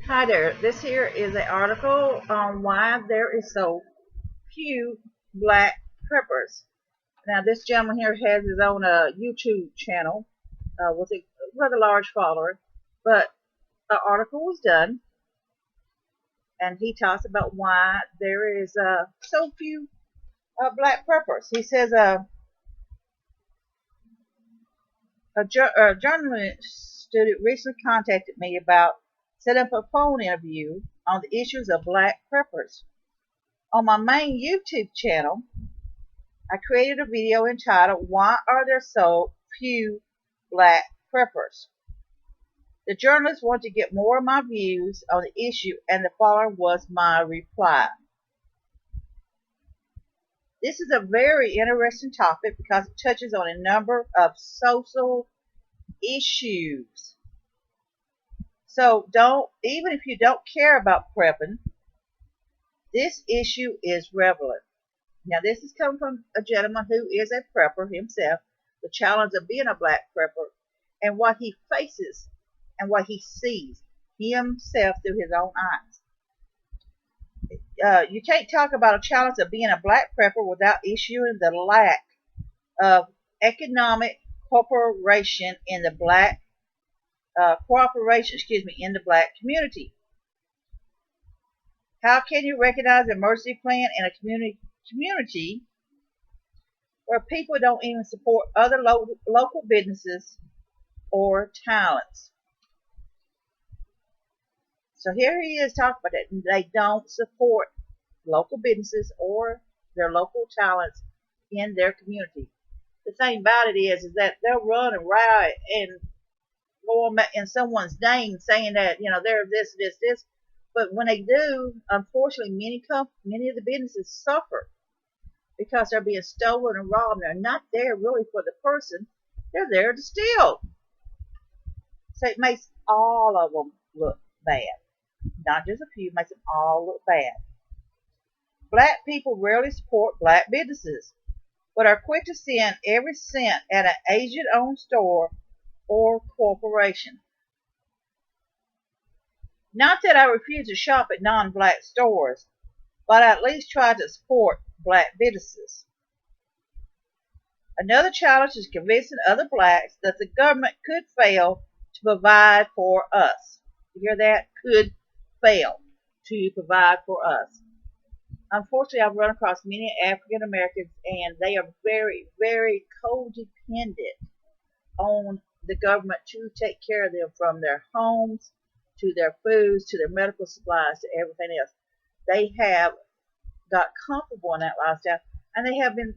Hi there. This here is an article on why there is so few black preppers. Now, this gentleman here has his own YouTube channel with a rather large follower, but the article was done, and he talks about why there is so few black preppers. He says a journalist student recently contacted me about setting up a phone interview on the issues of black preppers. On my main YouTube channel, I created a video entitled "Why Are There So Few Black Preppers?" The journalist wanted to get more of my views on the issue, and the following was my reply. This is a very interesting topic because it touches on a number of social issues. So even if you don't care about prepping, this issue is relevant. Now, this is coming from a gentleman who is a prepper himself, the challenge of being a black prepper, and what he faces and what he sees himself through his own eyes. You can't talk about a challenge of being a black prepper without issuing the lack of economic cooperation in the black in the black community. How can you recognize an emergency plan in a community where people don't even support other local businesses or talents? So here he is talking about it. They don't support local businesses or their local talents in their community. The thing about it is that they'll run and riot and go on in someone's name saying that they're this. But when they do, unfortunately, many of the businesses suffer because they're being stolen and robbed. They're not there really for the person; they're there to steal. So it makes all of them look bad, not just a few. Makes them all look bad. Black people rarely support black businesses, but are quick to send every cent at an Asian-owned store or corporation. Not that I refuse to shop at non-black stores, but I at least try to support black businesses. Another challenge is convincing other blacks that the government could fail to provide for us. You hear that? Could fail to provide for us. Unfortunately, I've run across many African Americans, and they are very, very codependent on the government to take care of them, from their homes to their foods to their medical supplies to everything else. They have got comfortable in that lifestyle, and they have been,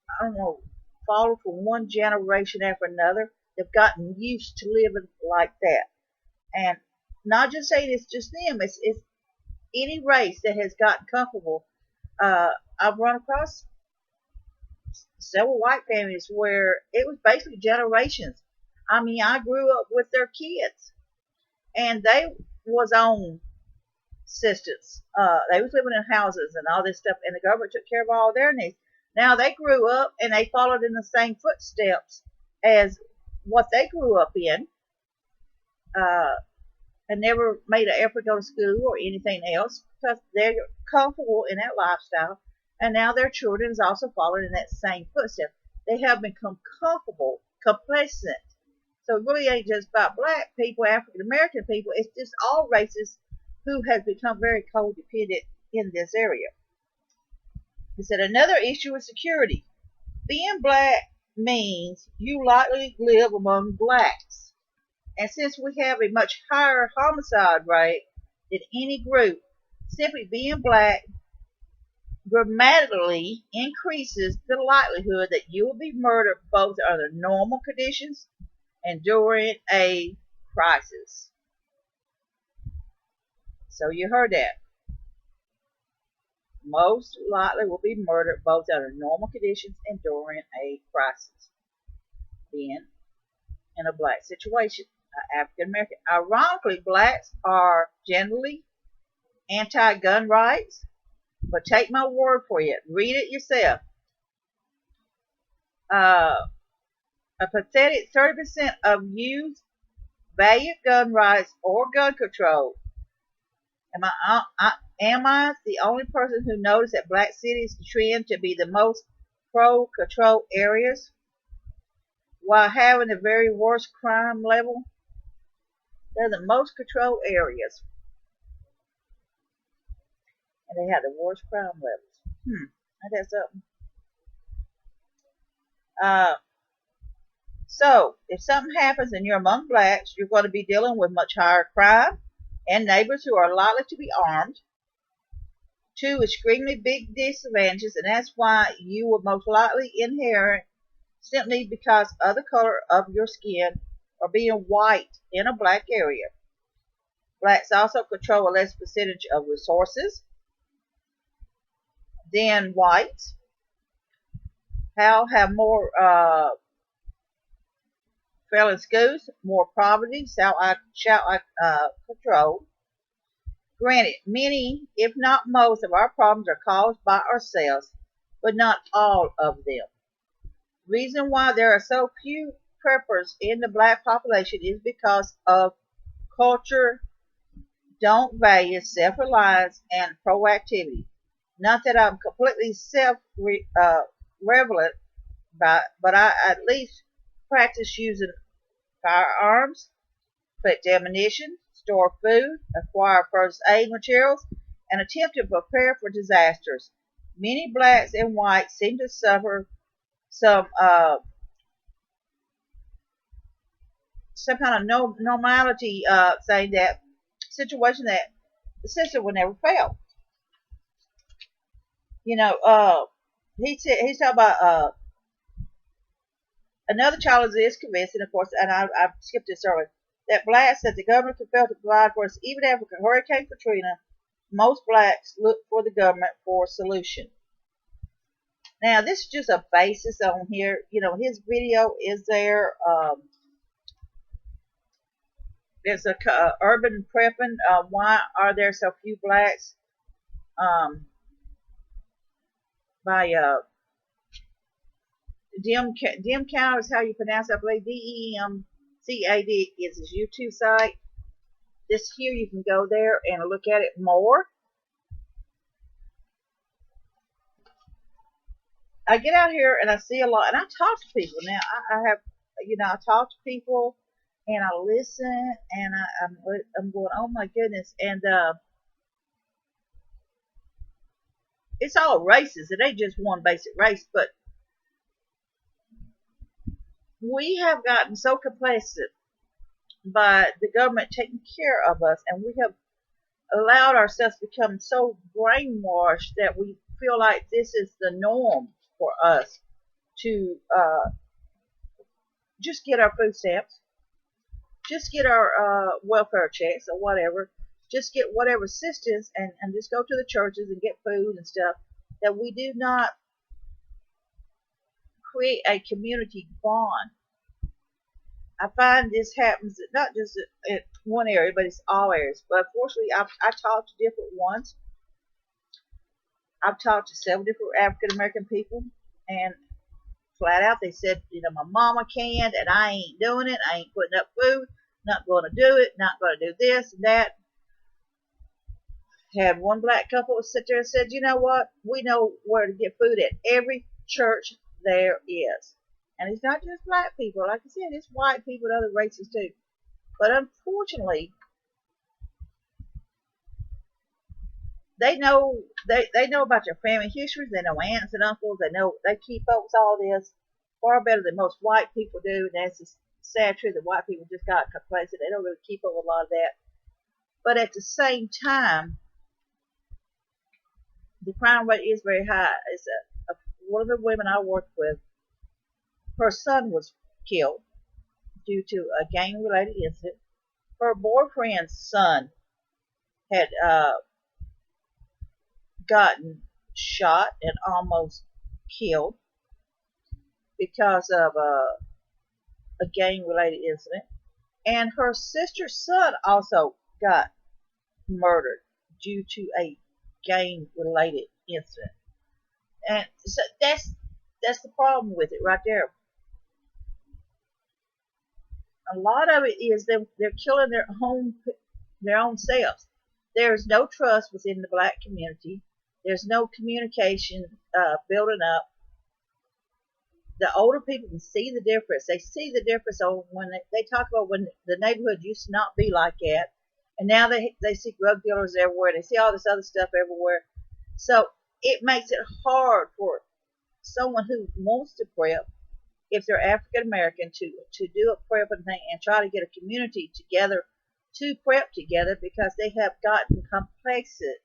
I don't know, followed from one generation after another. They've gotten used to living like that. And not just saying it's just them, it's any race that has gotten comfortable. I've run across several white families where it was basically generations. I mean, I grew up with their kids, and they was on assistance. They was living in houses and all this stuff, and the government took care of all their needs. Now they grew up and they followed in the same footsteps as what they grew up in, uh, and never made an effort to go to school or anything else because they're comfortable in that lifestyle. And now their children is also following in that same footstep. They have become comfortable, complacent. So it really ain't just about black people, African American people. It's just all races who has become very codependent in this area. He said another issue is security. Being black means you likely live among blacks. And since we have a much higher homicide rate than any group, simply being black dramatically increases the likelihood that you will be murdered both under normal conditions and during a crisis. So you heard that. Most likely will be murdered both under normal conditions and during a crisis. Being in a black situation, African American. Ironically, blacks are generally anti-gun rights, but take my word for it. Read it yourself. A pathetic 30% of youth value gun rights or gun control. Am I the only person who noticed that black cities trend to be the most pro-control areas while having the very worst crime level? They're the most controlled areas, and they have the worst crime levels. That's something. So, if something happens and you're among blacks, you're going to be dealing with much higher crime and neighbors who are likely to be armed. Two extremely big disadvantages, and that's why you will most likely inherit simply because of the color of your skin or being white in a black area. Blacks also control a less percentage of resources than whites. Have more failing schools, more poverty, control. Granted, many, if not most, of our problems are caused by ourselves, but not all of them. Reason why there are so few preppers in the black population is because of culture don't value self-reliance and proactivity. Not that I'm completely self-relevant, but I at least practice using firearms, collect ammunition, store food, acquire first aid materials, and attempt to prepare for disasters. Many blacks and whites seem to suffer some kind of normality, saying that situation that the system will never fail. You know, he's talking about another challenge is convincing, of course, and I skipped this earlier, that blacks that the government can fail to provide for us even after Hurricane Katrina. Most blacks look for the government for a solution. Now, this is just a basis on here. You know, his video is there. There's a urban prepping. Why are there so few blacks? By demcad is how you pronounce it. I believe DEMCAD is his YouTube site. This here, you can go there and look at it more. I get out here and I see a lot, and I talk to people. Now, I have, I talk to people and I listen, and I'm going, oh my goodness, and it's all races. It ain't just one basic race, but we have gotten so complacent by the government taking care of us, and we have allowed ourselves to become so brainwashed that we feel like this is the norm for us to just get our food stamps, just get our welfare checks or whatever, just get whatever assistance, and just go to the churches and get food and stuff, that we do not create a community bond. I find this happens not just in one area, but it's all areas. But unfortunately, I talked to different ones. I've talked to several different African American people, and flat out they said, my mama canned, and I ain't doing it. I ain't putting up food. Not going to do it. Not going to do this and that. Had one black couple sit there and said, you know what? We know where to get food at every church there is. And it's not just black people. Like I said, it's white people and other races too. But unfortunately, they know about your family histories. They know aunts and uncles. They keep up with all this far better than most white people do. And that's the sad truth that white people just got complacent. They don't really keep up with a lot of that. But at the same time, the crime rate is very high. It's one of the women I worked with, her son was killed due to a gang-related incident. Her boyfriend's son had gotten shot and almost killed because of a gang-related incident. And her sister's son also got murdered due to a gang-related incident. And so that's the problem with it right there. A lot of it is they're killing their own selves. There's no trust within the black community. There's no communication building up. The older people can see the difference. They see the difference on when they talk about when the neighborhood used to not be like that, and now they see drug dealers everywhere. They see all this other stuff everywhere. So it makes it hard for someone who wants to prep, if they're African American, to do a prep and thing and try to get a community together to prep together, because they have gotten complacent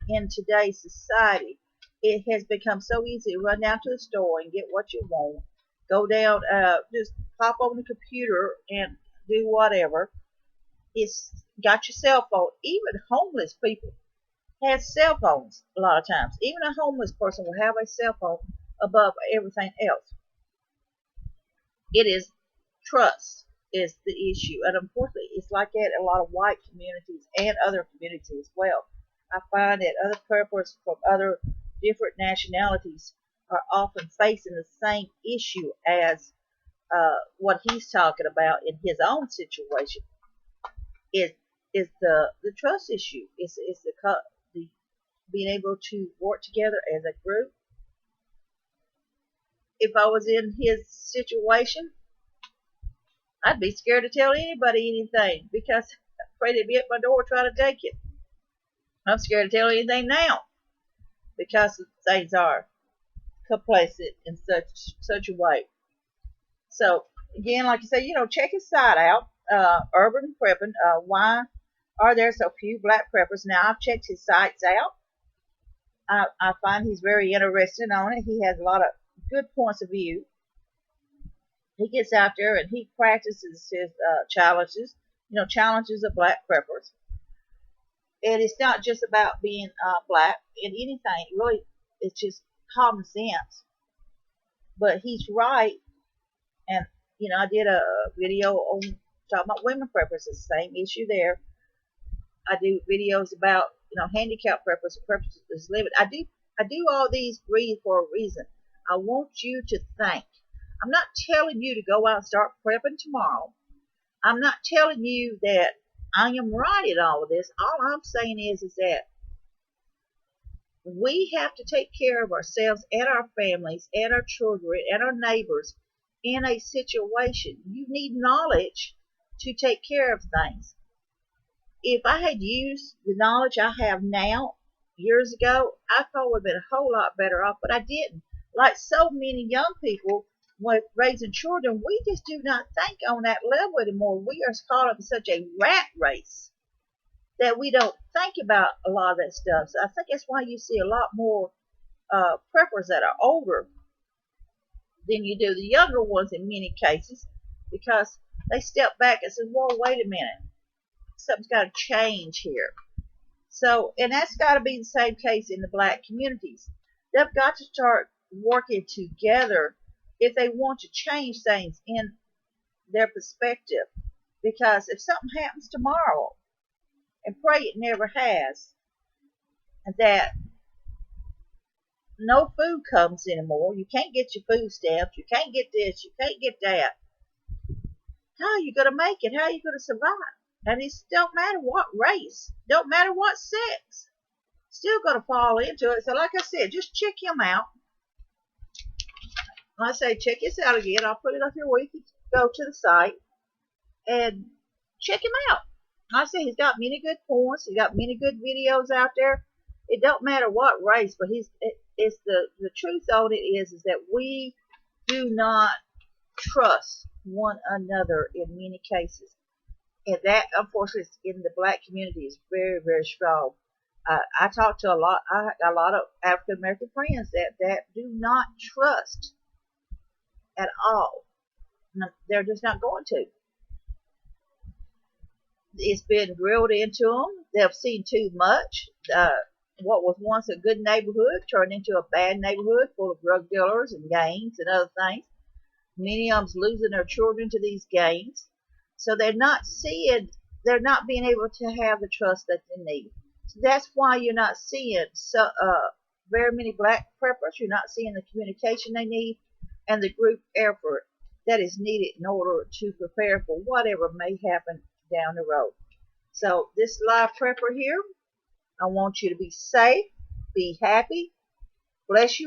in today's society. It has become so easy to run down to the store and get what you want. Go down, just pop on the computer and do whatever. It's got your cell phone. Even homeless people have cell phones a lot of times. Even a homeless person will have a cell phone above everything else. It is trust is the issue, and unfortunately, it's like that in a lot of white communities and other communities as well. I find that other preppers from other different nationalities are often facing the same issue as what he's talking about in his own situation. Is the trust issue? Is the being able to work together as a group? If I was in his situation, I'd be scared to tell anybody anything because I'm afraid they'd be at my door trying to take it. I'm scared to tell anything now because things are complacent in such a way. So again, like you say, check his site out, Urban Prepping. Why are there so few black preppers? Now I've checked his sites out. I find he's very interested on it. He has a lot of good points of view. He gets out there and he practices his challenges, challenges of black preppers. And it's not just about being black in anything. Really, it's just common sense. But he's right. And, I did a video on talking about women preppers. It's the same issue there. I do videos about, handicap preppers and preppers living. I do all these for a reason. I want you to think. I'm not telling you to go out and start prepping tomorrow. I'm not telling you that I am right in all of this. All I'm saying is that we have to take care of ourselves and our families and our children and our neighbors in a situation. You need knowledge to take care of things. If I had used the knowledge I have now years ago, I probably would have been a whole lot better off, but I didn't. Like so many young people with raising children, we just do not think on that level anymore. We are caught up in such a rat race that we don't think about a lot of that stuff. So I think that's why you see a lot more preppers that are older than you do the younger ones in many cases, because they step back and say, whoa, wait a minute. Something's got to change here. So, and that's got to be the same case in the black communities. They've got to start working together if they want to change things in their perspective. Because if something happens tomorrow, and pray it never has, and that no food comes anymore, you can't get your food stamps, you can't get this, you can't get that, how are you going to make it? How are you going to survive? And it don't matter what race, don't matter what sex, still going to fall into it. So like I said, just check him out. Like I say, check this out again. I'll put it up here where you can go to the site and check him out. Like I say, he's got many good points. He's got many good videos out there. It don't matter what race, but it's the truth on it is that we do not trust one another in many cases. And that, unfortunately, in the black community is very, very strong. I talk to a lot of African American friends that do not trust at all. They're just not going to. It's been drilled into them. They've seen too much. What was once a good neighborhood turned into a bad neighborhood full of drug dealers and gangs and other things. Many of them's losing their children to these gangs. So they're not being able to have the trust that they need. So that's why you're not seeing very many black preppers. You're not seeing the communication they need and the group effort that is needed in order to prepare for whatever may happen down the road. So this live prepper here, I want you to be safe, be happy, bless you.